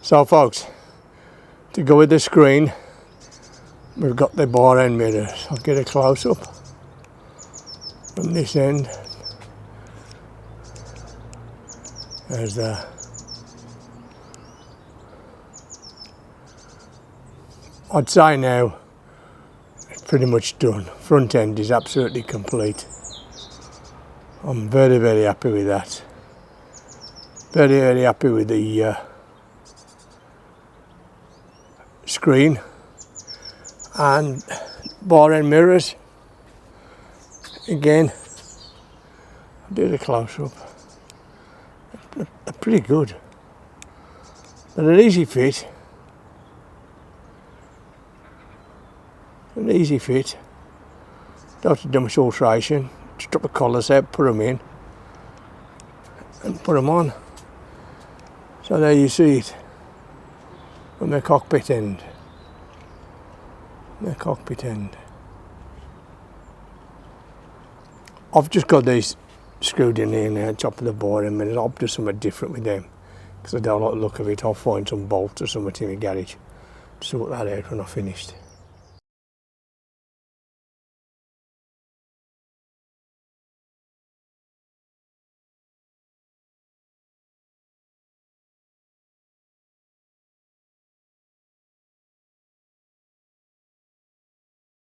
So folks, to go with the screen, we've got the bar end mirrors. I'll get a close up from this end. There's the I'd say now it's pretty much done. Front end is absolutely complete. I'm very, very happy with that. Very, very happy with the screen and bar end mirrors. Again, I'll do the close up. They're pretty good. They're an easy fit. An easy fit. Don't have to do much alteration. Just drop the collars out, put them in, and put them on. So there you see it on the cockpit end. The cockpit end. I've just got these screwed in here now, top of the board, and I'll do something different with them because I don't like the look of it. I'll find some bolts or something in the garage to sort that out when I've finished.